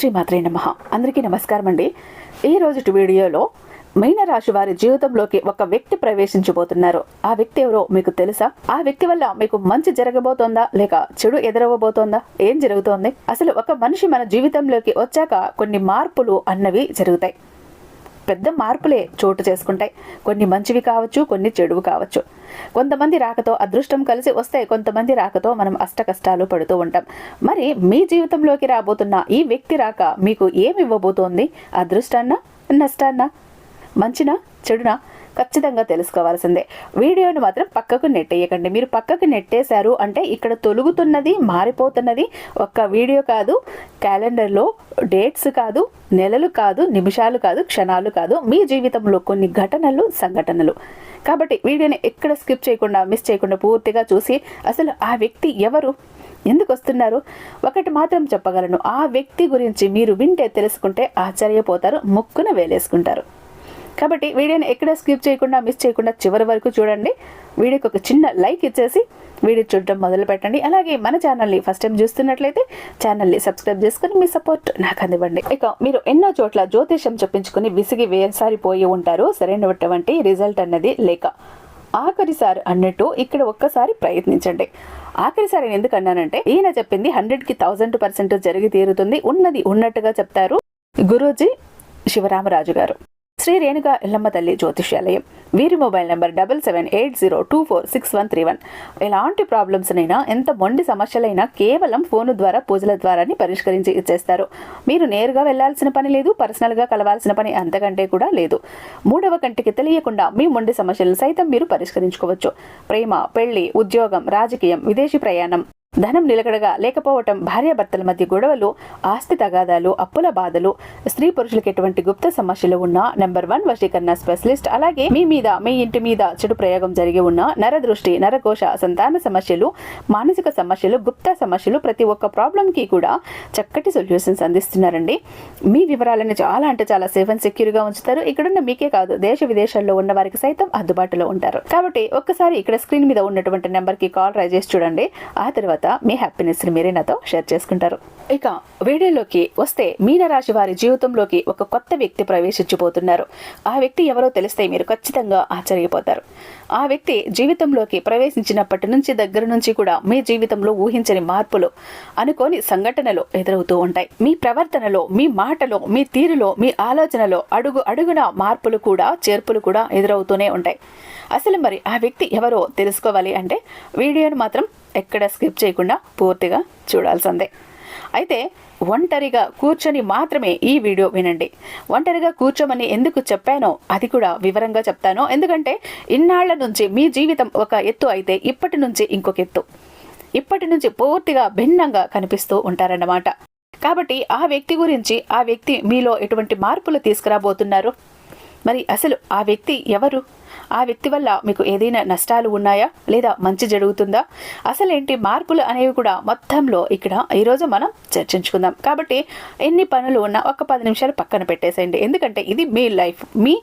శ్రీమాత్రే నమః. అందరికీ నమస్కారం అండి. ఈ రోజు వీడియోలో మీనరాశి వారి జీవితంలోకి ఒక వ్యక్తి ప్రవేశించబోతున్నారు. ఆ వ్యక్తి ఎవరో మీకు తెలుసా? ఆ వ్యక్తి వల్ల మీకు మంచి జరగబోతోందా లేక చెడు ఎదురవ్వబోతోందా? ఏం జరుగుతోంది? అసలు ఒక మనిషి మన జీవితంలోకి వచ్చాక కొన్ని మార్పులు అన్నవి జరుగుతాయి. పెద్ద మార్పులే చోటు చేసుకుంటాయి. కొన్ని మంచివి కావచ్చు, కొన్ని చెడువు కావచ్చు. కొంతమంది రాకతో అదృష్టం కలిసి వస్తాయి, కొంతమంది రాకతో మనం అష్ట కష్టాలు పడుతూ ఉంటాం. మరి మీ జీవితంలోకి రాబోతున్న ఈ వ్యక్తి రాక మీకు ఏమి ఇవ్వబోతోంది? అదృష్టాన్నా, నష్టాన్నా, మంచినా, చెడునా? ఖచ్చితంగా తెలుసుకోవాల్సిందే. వీడియోని మాత్రం పక్కకు నెట్టేయకండి. మీరు పక్కకు నెట్టేశారు అంటే ఇక్కడ తొలుగుతున్నది, మారిపోతున్నది ఒక్క వీడియో కాదు, క్యాలెండర్లో డేట్స్ కాదు, నెలలు కాదు, నిమిషాలు కాదు, క్షణాలు కాదు, మీ జీవితంలో కొన్ని ఘటనలు, సంఘటనలు. కాబట్టి వీడియోని ఎక్కడ స్కిప్ చేయకుండా, మిస్ చేయకుండా పూర్తిగా చూసి అసలు ఆ వ్యక్తి ఎవరు, ఎందుకు వస్తున్నారు, ఒకటి మాత్రం చెప్పగలను, ఆ వ్యక్తి గురించి మీరు వింటే తెలుసుకుంటే ఆశ్చర్యపోతారు, ముక్కున వేలేసుకుంటారు. కాబట్టి వీడియోని ఎక్కడ స్కిప్ చేయకుండా, మిస్ చేయకుండా చివరి వరకు చూడండి. వీడియోకి ఒక చిన్న లైక్ ఇచ్చేసి వీడియో చూడడం మొదలు పెట్టండి. అలాగే మన ఛానల్ని ఫస్ట్ టైం చూస్తున్నట్లయితే ఛానల్ని సబ్స్క్రైబ్ చేసుకుని మీ సపోర్ట్ నాకు అందివ్వండి. ఇక మీరు ఎన్నో చోట్ల జ్యోతిషం చెప్పించుకుని విసిగి వేసారిపోయి ఉంటారు. సరైనటువంటి రిజల్ట్ అన్నది లేక ఆఖరిసారి అన్నట్టు ఇక్కడ ఒక్కసారి ప్రయత్నించండి. ఆఖరిసారి నేను ఎందుకు అన్నానంటే, ఈయన చెప్పింది 100కి 1000% జరిగి తీరుతుంది, ఉన్నది ఉన్నట్టుగా చెప్తారు గురూజీ శివరామరాజు గారు, శ్రీ రేణుకా ఎల్లమ్మ తల్లి జ్యోతిష్యాలయం. వీరి మొబైల్ నెంబర్ 7780246131. ఎలాంటి ప్రాబ్లమ్స్ అయినా, ఎంత మొండి సమస్యలైనా కేవలం ఫోను ద్వారా, పూజల ద్వారానే పరిష్కరించి ఇచ్చేస్తారు. మీరు నేరుగా వెళ్లాల్సిన పని లేదు, పర్సనల్గా కలవాల్సిన పని అంతకంటే కూడా లేదు. మూడవ కంటికి తెలియకుండా మీ మొండి సమస్యలను సైతం మీరు పరిష్కరించుకోవచ్చు. ప్రేమ, పెళ్లి, ఉద్యోగం, రాజకీయం, విదేశీ ప్రయాణం, ధనం నిలకడగా లేకపోవటం, భార్యాభర్తల మధ్య గొడవలు, ఆస్తి తగాదాలు, అప్పుల బాధలు, స్త్రీ పురుషులకు ఎటువంటి గుప్త సమస్యలు ఉన్నా నెంబర్ 1 వశీకరణ స్పెషలిస్ట్. అలాగే మీ మీద, మీ ఇంటి మీద చెడు ప్రయోగం జరిగి ఉన్న నరదృష్టి, నరకోశ, సంతాన సమస్యలు, మానసిక సమస్యలు, గుప్త సమస్యలు, ప్రతి ఒక్క ప్రాబ్లం కి కూడా చక్కటి సొల్యూషన్స్ అందిస్తున్నారండి. మీ వివరాలను చాలా అంటే చాలా సేఫ్ అండ్ సెక్యూర్ గా ఉంచుతారు. ఇక్కడున్న మీకే కాదు, దేశ విదేశాల్లో ఉన్న వారికి సైతం అందుబాటులో ఉంటారు. కాబట్టి ఒక్కసారి ఇక్కడ స్క్రీన్ మీద ఉన్నటువంటి నెంబర్ కి కాల్ ట్రై చేసి చూడండి. ఆ తర్వాత మీ హ్యాపీనెస్ ని మీరే నాతో షేర్ చేసుకుంటారు. ఇక వీడియోలోకి వస్తే, మీనరాశి వారి జీవితంలోకి ఒక కొత్త వ్యక్తి ప్రవేశించబోతున్నారు. ఆ వ్యక్తి ఎవరో తెలిస్తే మీరు ఖచ్చితంగా ఆశ్చర్యపోతారు. ఆ వ్యక్తి జీవితంలోకి ప్రవేశించినప్పటి నుంచి, దగ్గర నుంచి కూడా మీ జీవితంలో ఊహించని మార్పులు, అనుకోని సంఘటనలు ఎదురవుతూ ఉంటాయి. మీ ప్రవర్తనలో, మీ మాటలో, మీ తీరులో, మీ ఆలోచనలో అడుగు అడుగున మార్పులు కూడా, చేర్పులు కూడా ఎదురవుతూనే ఉంటాయి. అసలు మరి ఆ వ్యక్తి ఎవరో తెలుసుకోవాలి అంటే వీడియోను మాత్రం ఎక్కడ స్కిప్ చేయకుండా పూర్తిగా చూడాల్సిందే. అయితే ఒంటరిగా కూర్చొని మాత్రమే ఈ వీడియో వినండి. ఒంటరిగా కూర్చోమని ఎందుకు చెప్పానో అది కూడా వివరంగా చెప్తాను. ఎందుకంటే ఇన్నాళ్ల నుంచి మీ జీవితం ఒక ఎత్తు అయితే ఇప్పటి నుంచి ఇంకొక ఎత్తు, ఇప్పటి నుంచి పూర్తిగా భిన్నంగా కనిపిస్తూ ఉంటారన్నమాట. కాబట్టి ఆ వ్యక్తి గురించి, ఆ వ్యక్తి మీలో ఎటువంటి మార్పులు తీసుకురాబోతున్నారు, మరి అసలు ఆ వ్యక్తి ఎవరు, ఆ వ్యక్తి వల్ల మీకు ఏదైనా నష్టాలు ఉన్నాయా లేదా మంచి జరుగుతుందా, అసలేంటి మార్పులు అనేవి కూడా మొత్తంలో ఇక్కడ ఈరోజు మనం చర్చించుకుందాం. కాబట్టి ఎన్ని పనులు ఉన్నా ఒక 10 నిమిషాలు పక్కన పెట్టేసేయండి. ఎందుకంటే ఇది మీ లైఫ్, మీ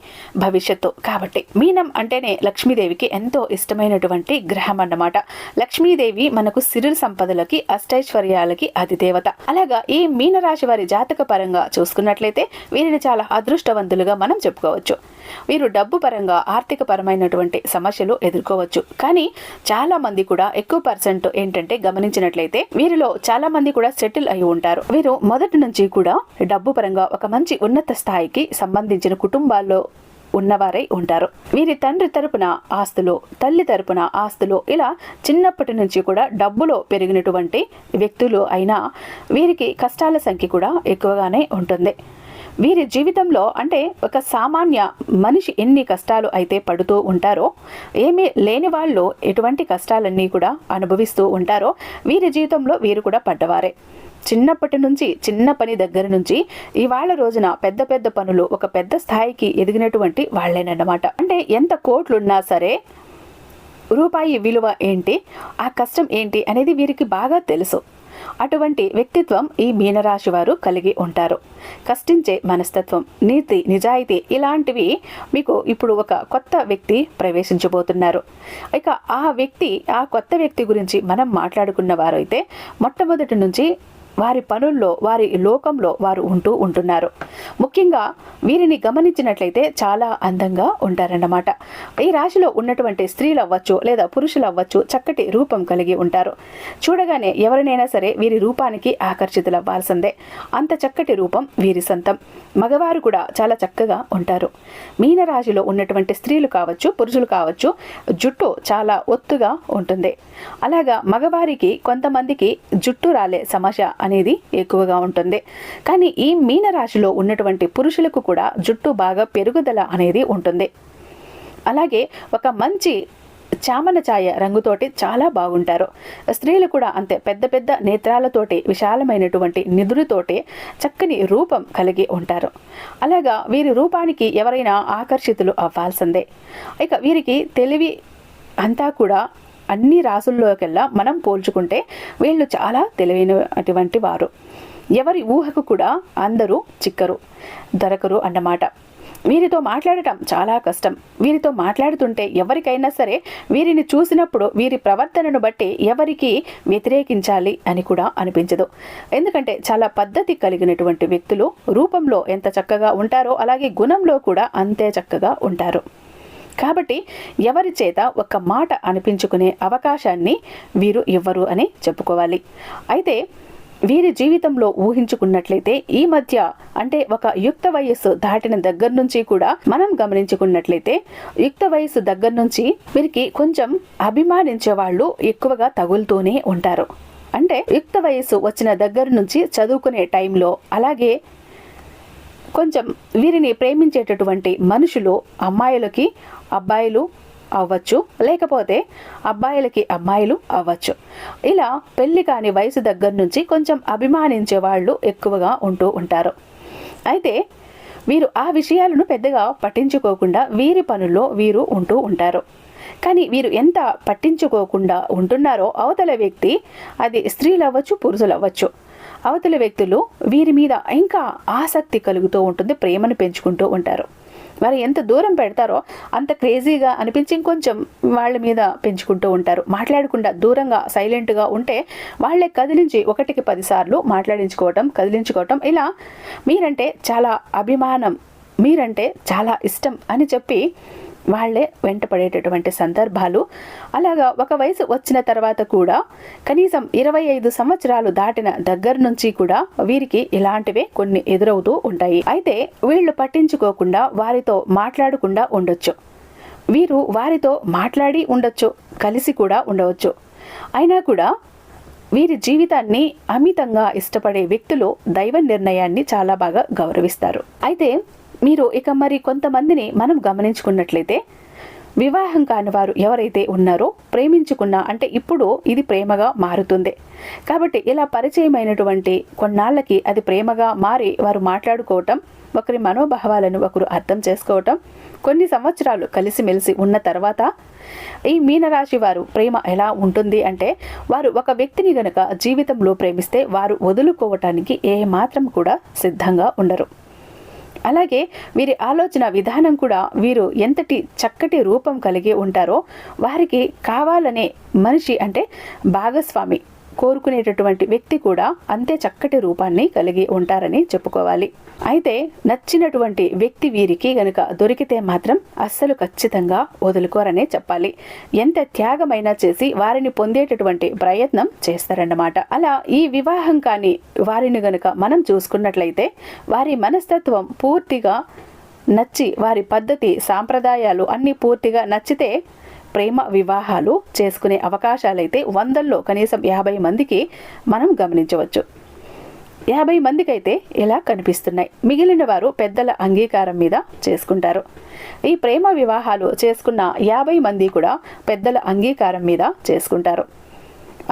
భవిష్యత్తు. కాబట్టి మీనం అంటేనే లక్ష్మీదేవికి ఎంతో ఇష్టమైనటువంటి గ్రహం అన్నమాట. లక్ష్మీదేవి మనకు సిరి సంపదలకి, అష్టైశ్వర్యాలకి అధిదేవత. అలాగా ఈ మీనరాశి వారి జాతక పరంగా చూసుకున్నట్లయితే వీరిని చాలా అదృష్టవంతులుగా మనం చెప్పుకోవచ్చు. వీరు డబ్బు పరంగా, ఆర్థిక పరమైనటువంటి సమస్యలు ఎదుర్కోవచ్చు. కానీ చాలా మంది కూడా ఎక్కువ పర్సెంట్ ఏంటంటే గమనించినట్లయితే వీరిలో చాలా మంది కూడా సెటిల్ అయి ఉంటారు. వీరు మొదటి నుంచి కూడా డబ్బు పరంగా ఒక మంచి ఉన్నత స్థాయికి సంబంధించిన కుటుంబాల్లో ఉన్నవారై ఉంటారు. వీరి తండ్రి తరపున ఆస్తులు, తల్లి తరపున ఆస్తులు, ఇలా చిన్నప్పటి నుంచి కూడా డబ్బులో పెరిగినటువంటి వ్యక్తులు అయినా వీరికి కష్టాల సంఖ్య కూడా ఎక్కువగానే ఉంటుంది. వీరి జీవితంలో అంటే ఒక సామాన్య మనిషి ఎన్ని కష్టాలు అయితే పడుతూ ఉంటారో, ఏమీ లేని వాళ్ళు ఎటువంటి కష్టాలన్నీ కూడా అనుభవిస్తూ ఉంటారో, వీరి జీవితంలో వీరు కూడా పడ్డవారే. చిన్నప్పటి నుంచి, చిన్న పని దగ్గర నుంచి ఇవాళ రోజున పెద్ద పెద్ద పనులు, ఒక పెద్ద స్థాయికి ఎదిగినటువంటి వాళ్ళేనన్నమాట. అంటే ఎంత కోట్లున్నా సరే రూపాయి విలువ ఏంటి, ఆ కష్టం ఏంటి అనేది వీరికి బాగా తెలుసు. అటువంటి వ్యక్తిత్వం ఈ మీనరాశి వారు కలిగి ఉంటారు. కష్టించే మనస్తత్వం, నీతి, నిజాయితీ ఇలాంటివి మీకు ఇప్పుడు ఒక కొత్త వ్యక్తి ప్రవేశించబోతున్నారు. ఇక ఆ కొత్త వ్యక్తి గురించి మనం మాట్లాడుకున్న వారైతే మొట్టమొదటి నుంచి వారి పనుల్లో, వారి లోకంలో వారు ఉంటున్నారు. ముఖ్యంగా వీరిని గమనించినట్లయితే చాలా అందంగా ఉంటారన్నమాట. ఈ రాశిలో ఉన్నటువంటి స్త్రీలు అవ్వచ్చు లేదా పురుషులు అవ్వచ్చు, చక్కటి రూపం కలిగి ఉంటారు. చూడగానే ఎవరినైనా సరే వీరి రూపానికి ఆకర్షితులవ్వాల్సిందే. అంత చక్కటి రూపం వీరి సొంతం. మగవారు కూడా చాలా చక్కగా ఉంటారు. మీనరాశిలో ఉన్నటువంటి స్త్రీలు కావచ్చు, పురుషులు కావచ్చు, జుట్టు చాలా ఒత్తుగా ఉంటుంది. అలాగా మగవారికి కొంతమందికి జుట్టు రాలే సమస్య అనేది ఎక్కువగా ఉంటుంది. కానీ ఈ మీనరాశిలో ఉన్నటువంటి పురుషులకు కూడా జుట్టు బాగా పెరుగుదల అనేది ఉంటుంది. అలాగే ఒక మంచి చామన ఛాయ రంగుతోటి చాలా బాగుంటారు. స్త్రీలు కూడా అంతే, పెద్ద పెద్ద నేత్రాలతోటి, విశాలమైనటువంటి నిదురుతోటి చక్కని రూపం కలిగి ఉంటారు. అలాగా వీరి రూపానికి ఎవరైనా ఆకర్షితులు అవ్వాల్సిందే. ఇక వీరికి తెలివి అంతా కూడా అన్ని రాసుల్లోకెల్లా మనం పోల్చుకుంటే వీళ్ళు చాలా తెలివైనటువంటి వారు. ఎవరి ఊహకు కూడా అందరూ చిక్కరు, దొరకరు అన్నమాట. వీరితో మాట్లాడటం చాలా కష్టం. వీరితో మాట్లాడుతుంటే ఎవరికైనా సరే వీరిని చూసినప్పుడు వీరి ప్రవర్తనను బట్టి ఎవరికి వ్యతిరేకించాలి అని కూడా అనిపించదు. ఎందుకంటే చాలా పద్ధతి కలిగినటువంటి వ్యక్తులు రూపంలో ఎంత చక్కగా ఉంటారో అలాగే గుణంలో కూడా అంతే చక్కగా ఉంటారు. కాబట్టి ఎవరి చేత ఒక్క మాట అనిపించుకునే అవకాశాన్ని వీరు ఇవ్వరు అని చెప్పుకోవాలి. అయితే వీరి జీవితంలో ఊహించుకున్నట్లయితే ఈ మధ్య అంటే ఒక యుక్త వయస్సు దాటిన దగ్గర నుంచి కూడా మనం గమనించుకున్నట్లయితే యుక్త వయస్సు దగ్గర నుంచి వీరికి కొంచెం అభిమానించే వాళ్ళు ఎక్కువగా తగులుతూనే ఉంటారు. అంటే యుక్త వయస్సు వచ్చిన దగ్గర నుంచి చదువుకునే టైంలో, అలాగే కొంచెం వీరిని ప్రేమించేటటువంటి మనుషులు అమ్మాయిలకి అబ్బాయిలు అవ్వచ్చు, లేకపోతే అబ్బాయిలకి అమ్మాయిలు అవ్వచ్చు. ఇలా పెళ్లి కాని వయసు దగ్గర నుంచి కొంచెం అభిమానించే వాళ్ళు ఎక్కువగా ఉంటారు. అయితే వీరు ఆ విషయాలను పెద్దగా పట్టించుకోకుండా వీరి పనుల్లో వీరు ఉంటారు. కానీ వీరు ఎంత పట్టించుకోకుండా ఉంటున్నారో అవతల వ్యక్తి, అది స్త్రీలు అవ్వచ్చు, పురుషులు అవ్వచ్చు, అవతల వ్యక్తులు వీరి మీద ఇంకా ఆసక్తి కలుగుతూ ఉంటుంది, ప్రేమను పెంచుకుంటూ ఉంటారు. మరి ఎంత దూరం పెడతారో అంత క్రేజీగా అనిపించి ఇంకొంచెం వాళ్ళ మీద పెంచుకుంటూ ఉంటారు. మాట్లాడకుండా దూరంగా సైలెంట్గా ఉంటే వాళ్ళే కదిలించి 1కి 10 సార్లు కదిలించుకోవటం, ఇలా మీరంటే చాలా అభిమానం, మీరంటే చాలా ఇష్టం అని చెప్పి వాళ్లే వెంటపడేటటువంటి సందర్భాలు. అలాగా ఒక వయసు వచ్చిన తర్వాత కూడా కనీసం 25 సంవత్సరాలు దాటిన దగ్గర నుంచి కూడా వీరికి ఇలాంటివే కొన్ని ఎదురవుతూ ఉంటాయి. అయితే వీళ్ళు పట్టించుకోకుండా వారితో మాట్లాడకుండా ఉండొచ్చు, వీరు వారితో మాట్లాడి ఉండొచ్చు, కలిసి కూడా ఉండవచ్చు. అయినా కూడా వీరి జీవితాన్ని అమితంగా ఇష్టపడే వ్యక్తులు దైవ నిర్ణయాన్ని చాలా బాగా గౌరవిస్తారు. అయితే మీరు ఇక మరి కొంతమందిని మనం గమనించుకున్నట్లయితే వివాహం కాని వారు ఎవరైతే ఉన్నారో, ప్రేమించుకున్నా అంటే ఇప్పుడు ఇది ప్రేమగా మారుతుంది కాబట్టి ఇలా పరిచయమైనటువంటి కొన్నాళ్ళకి అది ప్రేమగా మారి వారు మాట్లాడుకోవటం, ఒకరి మనోభావాలను ఒకరు అర్థం చేసుకోవటం, కొన్ని సంవత్సరాలు కలిసిమెలిసి ఉన్న తర్వాత ఈ మీనరాశి వారు ప్రేమ ఎలా ఉంటుంది అంటే వారు ఒక వ్యక్తిని గనక జీవితంలో ప్రేమిస్తే వారు వదులుకోవటానికి ఏమాత్రం కూడా సిద్ధంగా ఉండరు. అలాగే వీరి ఆలోచన విధానం కూడా, వీరు ఎంతటి చక్కటి రూపం కలిగి ఉంటారో వారికి కావాలనే మనిషి అంటే భాగస్వామి కోరుకునేటటువంటి వ్యక్తి కూడా అంతే చక్కటి రూపాన్ని కలిగి ఉంటారని చెప్పుకోవాలి. అయితే నచ్చినటువంటి వ్యక్తి వీరికి గనుక దొరికితే మాత్రం అస్సలు ఖచ్చితంగా వదులుకోరనే చెప్పాలి. ఎంత త్యాగమైనా చేసి వారిని పొందేటటువంటి ప్రయత్నం చేస్తారన్నమాట. అలా ఈ వివాహం కాని వారిని గనుక మనం చూసుకున్నట్లయితే వారి మనస్తత్వం పూర్తిగా నచ్చి, వారి పద్ధతి సాంప్రదాయాలు అన్నీ పూర్తిగా నచ్చితే ప్రేమ వివాహాలు చేసుకునే అవకాశాలైతే 100లో కనీసం 50 మందికి మనం గమనించవచ్చు. 50 మందికి అయితే ఇలా కనిపిస్తున్నాయి. మిగిలిన వారు పెద్దల అంగీకారం మీద చేసుకుంటారు. ఈ ప్రేమ వివాహాలు చేసుకున్న 50 మంది కూడా పెద్దల అంగీకారం మీద చేసుకుంటారు.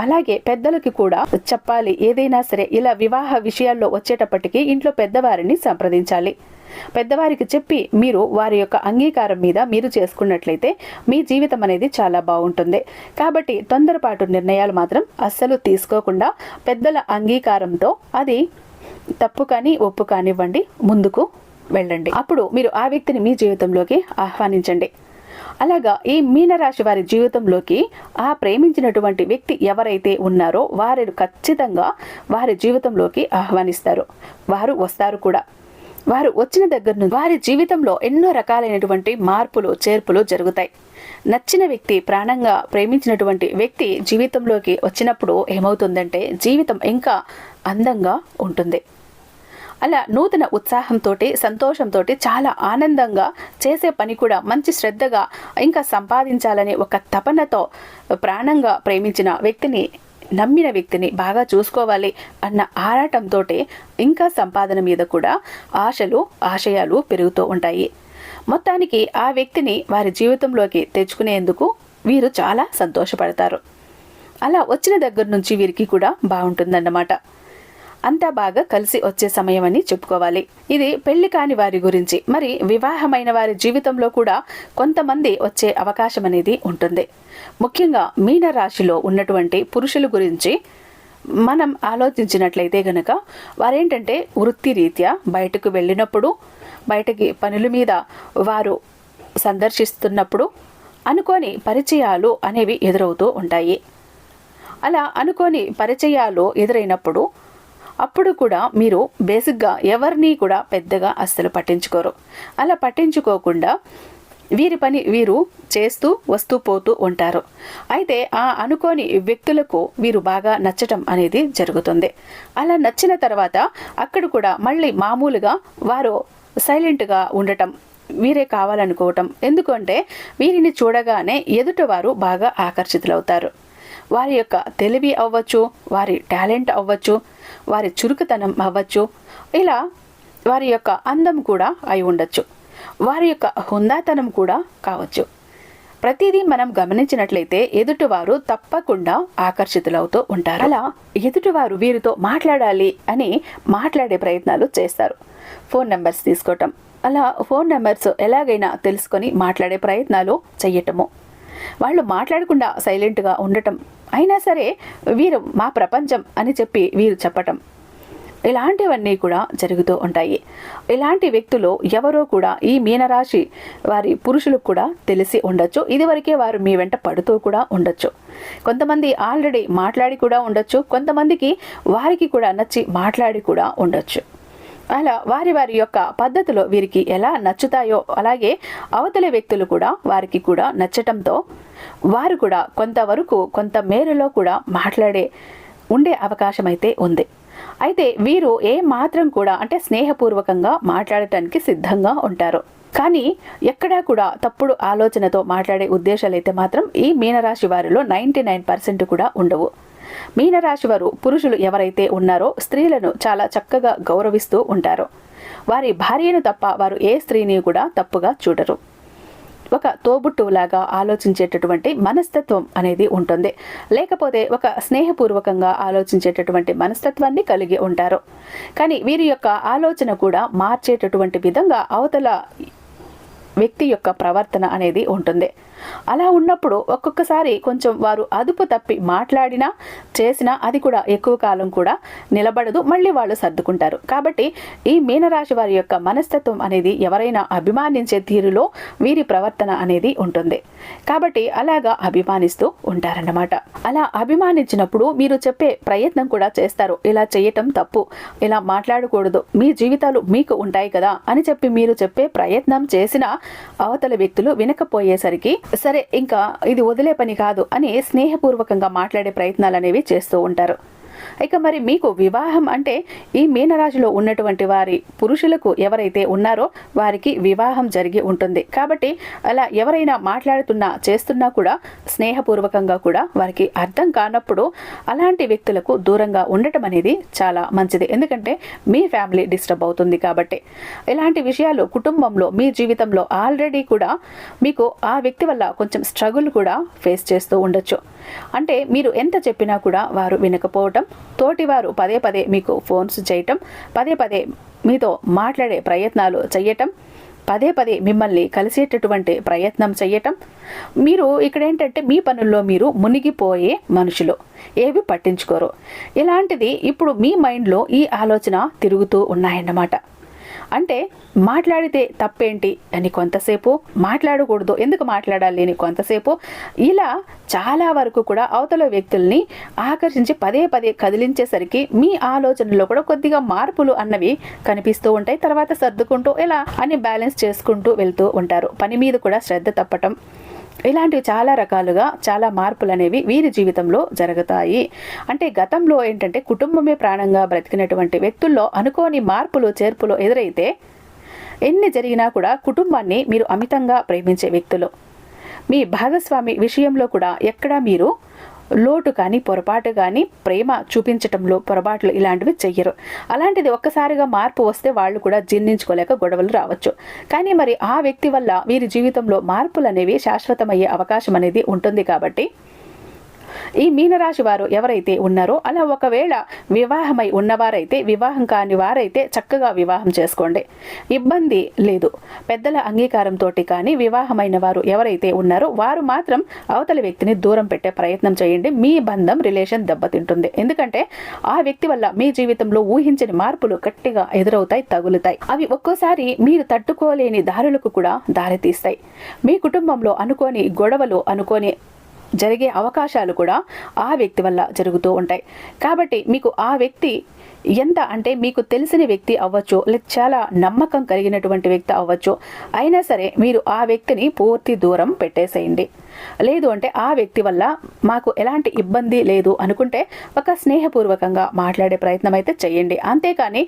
అలాగే పెద్దలకి కూడా చెప్పాలి, ఏదైనా సరే ఇలా వివాహ విషయాల్లో వచ్చేటప్పటికి ఇంట్లో పెద్దవారిని సంప్రదించాలి. పెద్దవారికి చెప్పి మీరు వారి యొక్క అంగీకారం మీద మీరు చేసుకున్నట్లయితే మీ జీవితం అనేది చాలా బాగుంటుంది. కాబట్టి తొందరపాటు నిర్ణయాలు మాత్రం అస్సలు తీసుకోకుండా పెద్దల అంగీకారంతో, అది తప్పు కానీ ఒప్పు కానివ్వండి, ముందుకు వెళ్ళండి. అప్పుడు మీరు ఆ వ్యక్తిని మీ జీవితంలోకి ఆహ్వానించండి. అలాగా ఈ మీనరాశి వారి జీవితంలోకి ఆ ప్రేమించినటువంటి వ్యక్తి ఎవరైతే ఉన్నారో వారిని ఖచ్చితంగా వారి జీవితంలోకి ఆహ్వానిస్తారు. వారు వస్తారు కూడా. వారు వచ్చిన దగ్గర నుంచి వారి జీవితంలో ఎన్నో రకాలైనటువంటి మార్పులు చేర్పులు జరుగుతాయి. నచ్చిన వ్యక్తి, ప్రాణంగా ప్రేమించినటువంటి వ్యక్తి జీవితంలోకి వచ్చినప్పుడు ఏమవుతుందంటే జీవితం ఇంకా అందంగా ఉంటుంది. అలా నూతన ఉత్సాహంతో, సంతోషంతో, చాలా ఆనందంగా చేసే పని కూడా మంచి శ్రద్ధగా ఇంకా సంపాదించాలనే ఒక తపనతో ప్రాణంగా ప్రేమించిన వ్యక్తిని, నమ్మిన వ్యక్తిని బాగా చూసుకోవాలి అన్న ఆరాటంతో ఇంకా సంపాదన మీద కూడా ఆశలు, ఆశయాలు పెరుగుతూ ఉంటాయి. మొత్తానికి ఆ వ్యక్తిని వారి జీవితంలోకి తెచ్చుకునేందుకు వీరు చాలా సంతోషపడతారు. అలా వచ్చిన దగ్గర నుంచి వీరికి కూడా బాగుంటుందన్నమాట. అంతా బాగా కలిసి వచ్చే సమయం అని చెప్పుకోవాలి. ఇది పెళ్లి కాని వారి గురించి. మరి వివాహమైన వారి జీవితంలో కూడా కొంతమంది వచ్చే అవకాశం అనేది ఉంటుంది. ముఖ్యంగా మీనరాశిలో ఉన్నటువంటి పురుషుల గురించి మనం ఆలోచించినట్లయితే గనక వారేంటంటే వృత్తి రీత్యా బయటకు వెళ్ళినప్పుడు, బయటకి పనుల మీద వారు సందర్శిస్తున్నప్పుడు అనుకోని పరిచయాలు అనేవి ఎదురవుతూ ఉంటాయి. అలా అనుకోని పరిచయాలు ఎదురైనప్పుడు అప్పుడు కూడా మీరు బేసిక్గా ఎవరిని కూడా పెద్దగా అస్సలు పట్టించుకోరు. అలా పట్టించుకోకుండా వీరి పని వీరు చేస్తూ వస్తూ పోతూ ఉంటారు. అయితే ఆ అనుకోని వ్యక్తులకు వీరు బాగా నచ్చటం అనేది జరుగుతుంది. అలా నచ్చిన తర్వాత అక్కడ కూడా మళ్ళీ మామూలుగా వారు సైలెంట్గా ఉండటం, వీరే కావాలనుకోవటం. ఎందుకంటే వీరిని చూడగానే ఎదుటివారు బాగా ఆకర్షితులవుతారు. వారి యొక్క తెలివి అవ్వచ్చు, వారి టాలెంట్ అవ్వచ్చు, వారి చురుకుతనం అవ్వచ్చు, ఇలా వారి యొక్క అందం కూడా అయి ఉండొచ్చు, వారి యొక్క హుందాతనం కూడా కావచ్చు. ప్రతిదీ మనం గమనించినట్లయితే ఎదుటివారు తప్పకుండా ఆకర్షితులవుతూ ఉంటారు. అలా ఎదుటివారు వీరితో మాట్లాడాలి అని మాట్లాడే ప్రయత్నాలు చేస్తారు. ఫోన్ నెంబర్స్ తీసుకోవటం, అలా ఫోన్ నెంబర్స్ ఎలాగైనా తెలుసుకొని మాట్లాడే ప్రయత్నాలు చెయ్యటము, వాళ్ళు మాట్లాడకుండా సైలెంట్గా ఉండటం, అయినా సరే వీరు మా ప్రపంచం అని చెప్పి వీరు చెప్పటం, ఇలాంటివన్నీ కూడా జరుగుతూ ఉంటాయి. ఇలాంటి వ్యక్తులు ఎవరో కూడా ఈ మీనరాశి వారి పురుషులకు కూడా తెలిసి ఉండొచ్చు. ఇదివరకే వారు మీ వెంట పడుతూ కూడా ఉండొచ్చు. కొంతమంది ఆల్రెడీ మాట్లాడి కూడా ఉండొచ్చు, కొంతమందికి వారికి కూడా నచ్చి మాట్లాడి కూడా ఉండొచ్చు. అలా వారి వారి యొక్క పద్ధతులు వీరికి ఎలా నచ్చుతాయో అలాగే అవతలి వ్యక్తులు కూడా వారికి కూడా నచ్చటంతో వారు కూడా కొంతవరకు కొంత మేరలో కూడా ఉండే అవకాశం అయితే ఉంది. అయితే వీరు ఏ మాత్రం కూడా అంటే స్నేహపూర్వకంగా మాట్లాడటానికి సిద్ధంగా ఉంటారు. కానీ ఎక్కడా కూడా తప్పుడు ఆలోచనతో మాట్లాడే ఉద్దేశాలు అయితే మాత్రం ఈ మీనరాశి వారిలో 99% కూడా ఉండవు. మీనరాశి వారు పురుషులు ఎవరైతే ఉన్నారో స్త్రీలను చాలా చక్కగా గౌరవిస్తూ ఉంటారు. వారి భార్యను తప్ప వారు ఏ స్త్రీని కూడా తప్పుగా చూడరు. ఒక తోబుట్టులాగా ఆలోచించేటటువంటి మనస్తత్వం అనేది ఉంటుంది. లేకపోతే ఒక స్నేహపూర్వకంగా ఆలోచించేటటువంటి మనస్తత్వాన్ని కలిగి ఉంటారు. కానీ వీరి యొక్క ఆలోచన కూడా మార్చేటటువంటి విధంగా అవతల వ్యక్తి యొక్క ప్రవర్తన అనేది ఉంటుంది. అలా ఉన్నప్పుడు ఒక్కొక్కసారి కొంచెం వారు అదుపు తప్పి మాట్లాడినా చేసినా అది కూడా ఎక్కువ కాలం కూడా నిలబడదు, మళ్ళీ వాళ్ళు సర్దుకుంటారు. కాబట్టి ఈ మీనరాశి వారి యొక్క మనస్తత్వం అనేది ఎవరైనా అభిమానించే తీరులో వీరి ప్రవర్తన అనేది ఉంటుంది. కాబట్టి అలాగా అభిమానిస్తూ ఉంటారన్నమాట. అలా అభిమానించినప్పుడు మీరు చెప్పే ప్రయత్నం కూడా చేస్తారు. ఇలా చేయటం తప్పు, ఇలా మాట్లాడకూడదు, మీ జీవితాలు మీకు ఉంటాయి కదా అని చెప్పి మీరు చెప్పే ప్రయత్నం చేసినా అవతల వ్యక్తులు వినకపోయేసరికి సరే ఇంకా ఇది వదిలే పని కాదు అని స్నేహపూర్వకంగా మాట్లాడే ప్రయత్నాలు అనేవి చేస్తూ ఉంటారు. ఇక మరి మీకు వివాహం అంటే ఈ మీనరాశిలో ఉన్నటువంటి వారి పురుషులకు ఎవరైతే ఉన్నారో వారికి వివాహం జరిగి ఉంటుంది. కాబట్టి అలా ఎవరైనా మాట్లాడుతున్నా చేస్తున్నా కూడా స్నేహపూర్వకంగా కూడా వారికి అర్థం కానప్పుడు అలాంటి వ్యక్తులకు దూరంగా ఉండటం అనేది చాలా మంచిది. ఎందుకంటే మీ ఫ్యామిలీ డిస్టర్బ్ అవుతుంది. కాబట్టి ఇలాంటి విషయాలు కుటుంబంలో మీ జీవితంలో ఆల్రెడీ కూడా మీకు ఆ వ్యక్తి వల్ల కొంచెం స్ట్రగుల్ కూడా ఫేస్ చేస్తూ ఉండొచ్చు. అంటే మీరు ఎంత చెప్పినా కూడా వారు వినకపోవటం, తోటివారు పదే పదే మీకు ఫోన్స్ చేయటం, పదే పదే మీతో మాట్లాడే ప్రయత్నాలు చేయటం, పదే పదే మిమ్మల్ని కలిసేటటువంటి ప్రయత్నం చేయటం, మీరు ఇక్కడ ఏంటంటే మీ పనుల్లో మీరు మునిగిపోయే మనుషులు, ఏవి పట్టించుకోరు. ఇలాంటిది ఇప్పుడు మీ మైండ్లో ఈ ఆలోచన తిరుగుతూ ఉన్నాయన్నమాట. అంటే మాట్లాడితే తప్పేంటి అని కొంతసేపు, మాట్లాడకూడదు ఎందుకు మాట్లాడాలి అని కొంతసేపు, ఇలా చాలా వరకు కూడా అవతల వ్యక్తుల్ని ఆకర్షించి పదే పదే కదిలించేసరికి మీ ఆలోచనలో కూడా కొద్దిగా మార్పులు అన్నవి కనిపిస్తూ ఉంటాయి. తర్వాత సర్దుకుంటూ ఇలా అని బ్యాలెన్స్ చేసుకుంటూ వెళ్తూ ఉంటారు. పని మీద కూడా శ్రద్ధ తప్పటం, ఇలాంటివి చాలా రకాలుగా చాలా మార్పులు అనేవి వీరి జీవితంలో జరుగుతాయి. అంటే గతంలో ఏంటంటే కుటుంబమే ప్రాణంగా బ్రతికినటువంటి వ్యక్తుల్లో అనుకోని మార్పులు చేర్పులు ఎదురైతే ఎన్ని జరిగినా కూడా కుటుంబాన్ని మీరు అమితంగా ప్రేమించే వ్యక్తులు. మీ భాగస్వామి విషయంలో కూడా ఎక్కడా మీరు లోటు కానీ పొరపాటు కానీ ప్రేమ చూపించటంలో పొరపాట్లు ఇలాంటివి చెయ్యరు. అలాంటిది ఒక్కసారిగా మార్పు వస్తే వాళ్ళు కూడా జీర్ణించుకోలేక గొడవలు రావచ్చు. కానీ మరి ఆ వ్యక్తి వల్ల వీరి జీవితంలో మార్పులు అనేవి శాశ్వతమయ్యే అవకాశం అనేది ఉంటుంది. కాబట్టి ఈ మీనరాశి వారు ఎవరైతే ఉన్నారో అలా ఒకవేళ వివాహమై ఉన్నవారైతే, వివాహం కాని వారైతే చక్కగా వివాహం చేసుకోండి, ఇబ్బంది లేదు. పెద్దల అంగీకారంతో కానీ వివాహమైన వారు ఎవరైతే ఉన్నారో వారు మాత్రం అవతల వ్యక్తిని దూరం పెట్టే ప్రయత్నం చేయండి. మీ బంధం రిలేషన్ దెబ్బతింటుంది. ఎందుకంటే ఆ వ్యక్తి వల్ల మీ జీవితంలో ఊహించని మార్పులు గట్టిగా ఎదురవుతాయి, తగులుతాయి. అవి ఒక్కోసారి మీరు తట్టుకోలేని దారులకు కూడా దారితీస్తాయి. మీ కుటుంబంలో అనుకోని గొడవలు, అనుకోని జరిగే అవకాశాలు కూడా ఆ వ్యక్తి వల్ల జరుగుతూ ఉంటాయి. కాబట్టి మీకు ఆ వ్యక్తి ఎంత అంటే మీకు తెలిసిన వ్యక్తి అవ్వచ్చు, లేదా చాలా నమ్మకం కలిగినటువంటి వ్యక్తి అవ్వచ్చు, అయినా సరే మీరు ఆ వ్యక్తిని పూర్తి దూరం పెట్టేసేయండి. లేదు అంటే ఆ వ్యక్తి వల్ల మాకు ఎలాంటి ఇబ్బంది లేదు అనుకుంటే ఒక స్నేహపూర్వకంగా మాట్లాడే ప్రయత్నం అయితే చేయండి. అంతేకాని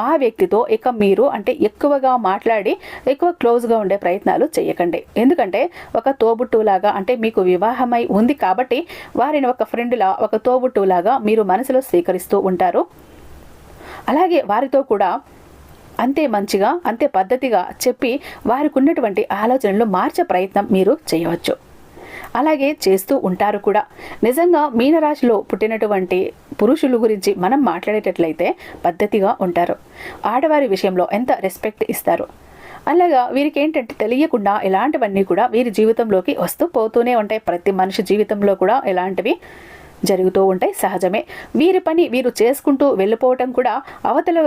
ఆ వ్యక్తితో ఇక మీరు అంటే ఎక్కువగా మాట్లాడి ఎక్కువ క్లోజ్గా ఉండే ప్రయత్నాలు చేయకండి. ఎందుకంటే ఒక తోబుట్టులాగా అంటే మీకు వివాహమై ఉంది కాబట్టి వారిని ఒక ఫ్రెండ్లా, ఒక తోబుట్టులాగా మీరు మనసులో స్వీకరిస్తూ ఉంటారు. అలాగే వారితో కూడా అంతే మంచిగా, అంతే పద్ధతిగా చెప్పి వారికి ఉన్నటువంటి ఆలోచనలు మార్చే ప్రయత్నం మీరు చేయవచ్చు. అలాగే చేస్తూ ఉంటారు కూడా. నిజంగా మీనరాశిలో పుట్టినటువంటి పురుషుల గురించి మనం మాట్లాడేటట్లయితే పద్ధతిగా ఉంటారు. ఆడవారి విషయంలో ఎంత రెస్పెక్ట్ ఇస్తారు. అలాగా వీరికి ఏంటంటే తెలియకుండా ఇలాంటివన్నీ కూడా వీరి జీవితంలోకి వస్తూ పోతూనే ఉంటాయి. ప్రతి మనిషి జీవితంలో కూడా ఇలాంటివి జరుగుతూ ఉంటాయి, సహజమే. వీరి పని వీరు చేసుకుంటూ వెళ్ళిపోవటం కూడా అవతల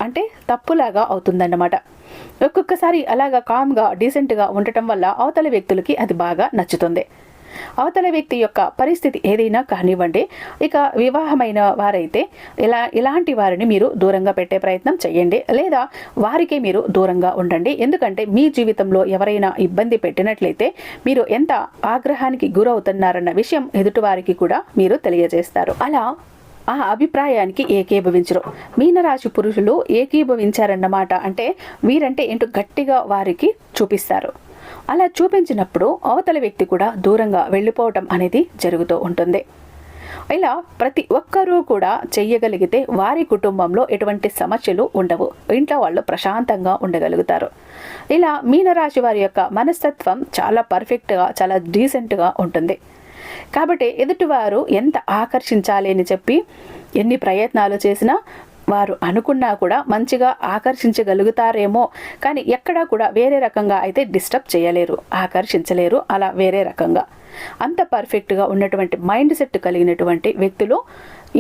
అంటే తప్పులాగా అవుతుందన్నమాట. ఒక్కొక్కసారి అలాగా కామ్గా డీసెంట్గా ఉండటం వల్ల అవతల వ్యక్తులకి అది బాగా నచ్చుతుంది. అవతల వ్యక్తి యొక్క పరిస్థితి ఏదైనా కానివ్వండి, ఇక వివాహమైన వారైతే ఇలాంటి వారిని మీరు దూరంగా పెట్టే ప్రయత్నం చేయండి, లేదా వారికి మీరు దూరంగా ఉండండి. ఎందుకంటే మీ జీవితంలో ఎవరైనా ఇబ్బంది పెట్టినట్లయితే మీరు ఎంత ఆగ్రహానికి గురవుతున్నారన్న విషయం ఎదుటివారికి కూడా మీరు తెలియజేస్తారు. అలా ఆ అభిప్రాయానికి ఏకీభవించరు. మీనరాశి పురుషులు ఏకీభవించారన్నమాట. అంటే వీరంటే ఏంటో గట్టిగా వారికి చూపిస్తారు. అలా చూపించినప్పుడు అవతల వ్యక్తి కూడా దూరంగా వెళ్ళిపోవటం అనేది జరుగుతూ ఉంటుంది. ఇలా ప్రతి ఒక్కరూ కూడా చెయ్యగలిగితే వారి కుటుంబంలో ఎటువంటి సమస్యలు ఉండవు, ఇంట్లో వాళ్ళు ప్రశాంతంగా ఉండగలుగుతారు. ఇలా మీనరాశి వారి యొక్క మనస్తత్వం చాలా పర్ఫెక్ట్గా, చాలా డీసెంట్గా ఉంటుంది. కాబట్టి ఎదుటివారు ఎంత ఆకర్షించాలి అని చెప్పి ఎన్ని ప్రయత్నాలు చేసినా వారు అనుకున్నా కూడా మంచిగా ఆకర్షించగలుగుతారేమో, కానీ ఎక్కడా కూడా వేరే రకంగా అయితే డిస్టర్బ్ చేయలేరు, ఆకర్షించలేరు. అలా వేరే రకంగా అంత పర్ఫెక్ట్గా ఉన్నటువంటి మైండ్ సెట్ కలిగినటువంటి వ్యక్తులు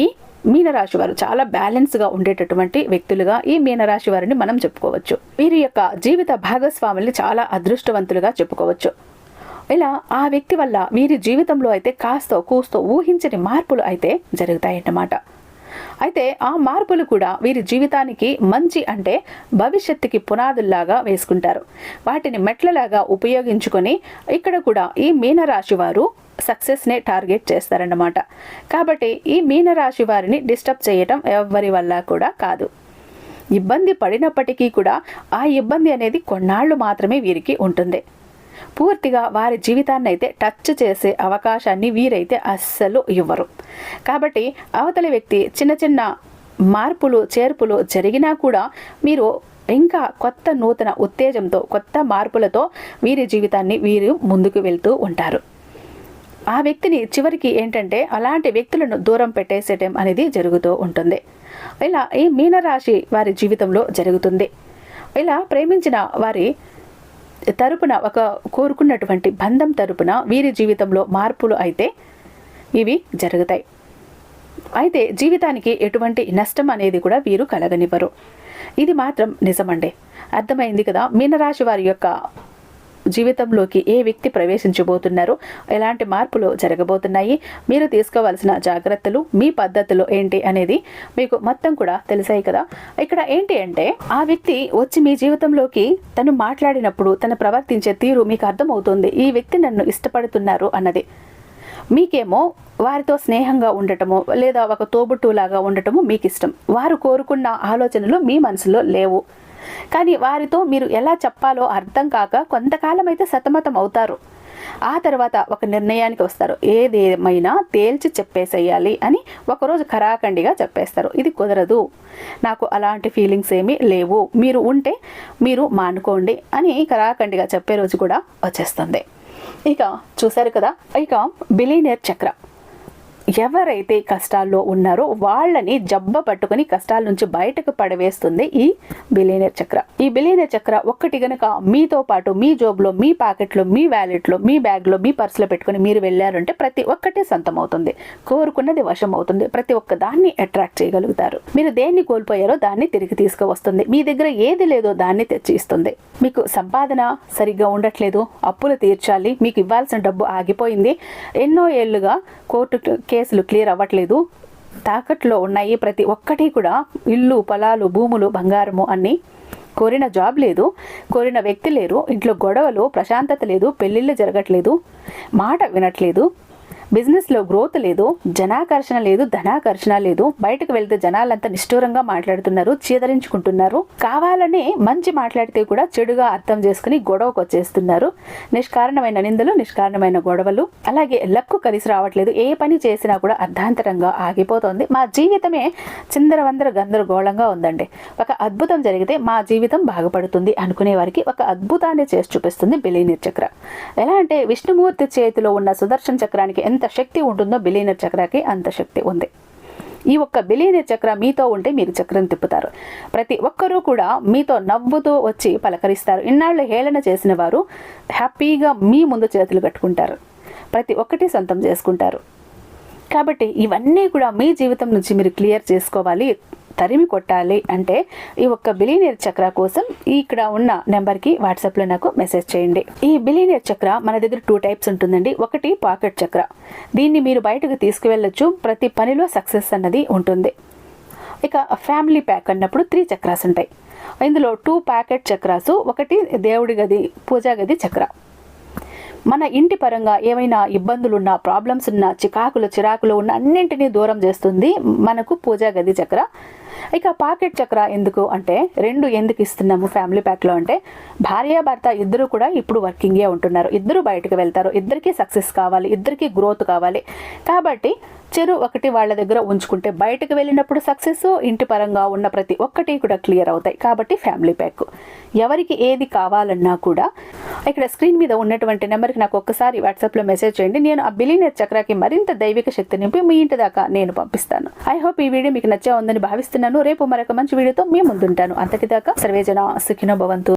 ఈ మీనరాశి వారు చాలా బ్యాలెన్స్గా ఉండేటటువంటి వ్యక్తులుగా ఈ మీనరాశి వారిని మనం చెప్పుకోవచ్చు. వీరి యొక్క జీవిత భాగస్వాముల్ని చాలా అదృష్టవంతులుగా చెప్పుకోవచ్చు. ఇలా ఆ వ్యక్తి వల్ల వీరి జీవితంలో అయితే కాస్తో కూస్తో ఊహించని మార్పులు అయితే జరుగుతాయన్నమాట. అయితే ఆ మార్పులు కూడా వీరి జీవితానికి మంచి అంటే భవిష్యత్తుకి పునాదుల్లాగా వేసుకుంటారు. వాటిని మెట్లలాగా ఉపయోగించుకొని ఇక్కడ కూడా ఈ మీనరాశి వారు సక్సెస్నే టార్గెట్ చేస్తారన్నమాట. కాబట్టి ఈ మీనరాశి వారిని డిస్టర్బ్ చేయటం ఎవరి వల్ల కూడా కాదు. ఇబ్బంది పడినప్పటికీ కూడా ఆ ఇబ్బంది అనేది కొన్నాళ్ళు మాత్రమే వీరికి ఉంటుంది. పూర్తిగా వారి జీవితాన్ని అయితే టచ్ చేసే అవకాశాన్ని వీరైతే అస్సలు ఇవ్వరు. కాబట్టి అవతలి వ్యక్తి చిన్న చిన్న మార్పులు చేర్పులు జరిగినా కూడా మీరు ఇంకా కొత్త నూతన ఉత్తేజంతో, కొత్త మార్పులతో వీరి జీవితాన్ని వీరు ముందుకు వెళ్తూ ఉంటారు. ఆ వ్యక్తిని చివరికి ఏంటంటే అలాంటి వ్యక్తులను దూరం పెట్టేసేయటం అనేది జరుగుతూ ఉంటుంది. ఇలా ఈ మీనరాశి వారి జీవితంలో జరుగుతుంది. ఇలా ప్రేమించిన వారి తరపున ఒక కోరుకున్నటువంటి బంధం తరపున వీరి జీవితంలో మార్పులు అయితే ఇవి జరుగుతాయి. అయితే జీవితానికి ఎటువంటి నష్టం అనేది కూడా వీరు కలగనివ్వరు. ఇది మాత్రం నిజమండి. అర్థమైంది కదా మీనరాశి వారి యొక్క జీవితంలోకి ఏ వ్యక్తి ప్రవేశించబోతున్నారు, ఎలాంటి మార్పులు జరగబోతున్నాయి, మీరు తీసుకోవాల్సిన జాగ్రత్తలు, మీ పద్ధతులు ఏంటి అనేది మీకు మొత్తం కూడా తెలిసాయి కదా. ఇక్కడ ఏంటి అంటే ఆ వ్యక్తి వచ్చి మీ జీవితంలోకి తను మాట్లాడినప్పుడు తను ప్రవర్తించే తీరు మీకు అర్థమవుతుంది, ఈ వ్యక్తి నన్ను ఇష్టపడుతున్నారు అన్నది. మీకేమో వారితో స్నేహంగా ఉండటము లేదా ఒక తోబుట్టులాగా ఉండటము మీకు ఇష్టం. వారు కోరుకున్న ఆలోచనలు మీ మనసులో లేవు. కానీ వారితో మీరు ఎలా చెప్పాలో అర్థం కాక కొంతకాలం అయితే సతమతం అవుతారు. ఆ తర్వాత ఒక నిర్ణయానికి వస్తారు, ఏదేమైనా తేల్చి చెప్పేసేయాలి అని ఒకరోజు ఖరాఖండిగా చెప్పేస్తారు. ఇది కుదరదు, నాకు అలాంటి ఫీలింగ్స్ ఏమీ లేవు, మీరు ఉంటే మీరు మానుకోండి అని ఖరాఖండిగా చెప్పే రోజు కూడా వచ్చేస్తుంది. ఇక చూసారు కదా, ఇక బిలియనీర్ చక్ర ఎవరైతే కష్టాల్లో ఉన్నారో వాళ్ళని జబ్బ పట్టుకుని కష్టాల నుంచి బయటకు పడవేస్తుంది ఈ బిలియనీర్ చక్ర. ఈ బిలియనీర్ చక్ర ఒక్కటి గనక మీతో పాటు మీ జోబులో, మీ పాకెట్లో, మీ వ్యాలెట్లో, మీ బ్యాగ్లో, మీ పర్సులో పెట్టుకుని మీరు వెళ్ళారంటే ప్రతి ఒక్కటి సొంతం అవుతుంది, కోరుకున్నది వశం అవుతుంది, ప్రతి ఒక్క దాన్ని అట్రాక్ట్ చేయగలుగుతారు. మీరు దేన్ని కోల్పోయారో దాన్ని తిరిగి తీసుకువస్తుంది, మీ దగ్గర ఏది లేదో దాన్ని తెచ్చి ఇస్తుంది. మీకు సంపాదన సరిగ్గా ఉండట్లేదు, అప్పులు తీర్చాలి, మీకు ఇవ్వాల్సిన డబ్బు ఆగిపోయింది, ఎన్నో ఏళ్లుగా కోర్టు కేసులు క్లియర్ అవ్వట్లేదు, తాకట్లో ఉన్నాయి, ప్రతి ఒక్కటి కూడా ఇల్లు, పొలాలు, భూములు, బంగారము అన్నీ, కోరిన జాబ్ లేదు, కోరిన వ్యక్తి లేరు, ఇంట్లో గొడవలు, ప్రశాంతత లేదు, పెళ్ళిళ్ళు జరగట్లేదు, మాట వినట్లేదు, బిజినెస్లో గ్రోత్ లేదు, జనాకర్షణ లేదు, ధనాకర్షణ లేదు, బయటకు వెళ్తే జనాలంతా నిష్ఠూరంగా మాట్లాడుతున్నారు, చీదరించుకుంటున్నారు, కావాలని మంచి మాట్లాడితే కూడా చెడుగా అర్థం చేసుకుని గొడవకు వచ్చేస్తున్నారు, నిష్కారణమైన నిందలు, నిష్కారణమైన గొడవలు, అలాగే లక్కు కలిసి రావట్లేదు, ఏ పని చేసినా కూడా అర్ధాంతరంగా ఆగిపోతుంది, మా జీవితమే చిందరవందర గందరగోళంగా ఉందండి, ఒక అద్భుతం జరిగితే మా జీవితం బాగుపడుతుంది అనుకునే వారికి ఒక అద్భుతాన్ని చేసి చూపిస్తుంది బిలియనీర్ చక్ర. ఎలా అంటే విష్ణుమూర్తి చేతిలో ఉన్న సుదర్శన చక్రానికి ఎంత శక్తి ఉంటుందో బిలియనీర్ చక్రాకి అంత శక్తి ఉంది. ఈ ఒక్క బిలియనీర్ చక్ర మీతో ఉంటే మీరు చక్రం తిప్పుతారు. ప్రతి ఒక్కరూ కూడా మీతో నవ్వుతూ వచ్చి పలకరిస్తారు. ఇన్నాళ్ళు హేళన చేసిన వారు హ్యాపీగా మీ ముందు చేతులు కట్టుకుంటారు, ప్రతి ఒక్కటి సొంతం చేసుకుంటారు. కాబట్టి ఇవన్నీ కూడా మీ జీవితం నుంచి మీరు క్లియర్ చేసుకోవాలి, తరిమి కొట్టాలి అంటే ఈ ఒక్క బిలియనీర్ చక్ర కోసం ఇక్కడ ఉన్న నెంబర్కి వాట్సాప్లో నాకు మెసేజ్ చేయండి. ఈ బిలియనీర్ చక్ర మన దగ్గర 2 టైప్స్ ఉంటుందండి. ఒకటి పాకెట్ చక్ర, దీన్ని మీరు బయటకు తీసుకువెళ్ళొచ్చు, ప్రతి పనిలో సక్సెస్ అన్నది ఉంటుంది. ఇక ఫ్యామిలీ ప్యాక్ అన్నప్పుడు 3 చక్రాస్ ఉంటాయి. ఇందులో 2 ప్యాకెట్ చక్రాసు, ఒకటి దేవుడి గది, పూజా గది చక్ర. మన ఇంటి పరంగా ఏమైనా ఇబ్బందులున్నా, ప్రాబ్లమ్స్ ఉన్నా, చిరాకులు ఉన్న అన్నింటినీ దూరం చేస్తుంది మనకు పూజా గది చక్ర. ఇక పాకెట్ చక్ర ఎందుకు అంటే 2 ఎందుకు ఇస్తున్నాము ఫ్యామిలీ ప్యాక్లో అంటే భార్యాభర్త ఇద్దరు కూడా ఇప్పుడు వర్కింగే ఉంటున్నారు, ఇద్దరు బయటకు వెళ్తారు, ఇద్దరికి సక్సెస్ కావాలి, ఇద్దరికి గ్రోత్ కావాలి. కాబట్టి చెరు ఒకటి వాళ్ళ దగ్గర ఉంచుకుంటే బయటకు వెళ్ళినప్పుడు సక్సెస్, ఇంటి పరంగా ఉన్న ప్రతి ఒక్కటి కూడా క్లియర్ అవుతాయి. కాబట్టి ఫ్యామిలీ ప్యాక్ ఎవరికి ఏది కావాలన్నా కూడా ఇక్కడ స్క్రీన్ మీద ఉన్నటువంటి నెంబర్కి నాకు ఒక్కసారి వాట్సాప్లో మెసేజ్ చేయండి. నేను ఆ బిలియనీర్ చక్రాకి మరింత దైవిక శక్తి నింపి మీ ఇంటి దాకా నేను పంపిస్తాను. ఐ హోప్ ఈ వీడియో మీకు నచ్చే ఉందని భావిస్తున్నాను. రేపు మరొక మంచి వీడియోతో మీ ముందుంటాను. అంతటిదాకా సర్వేజన సుఖినో భవంతు.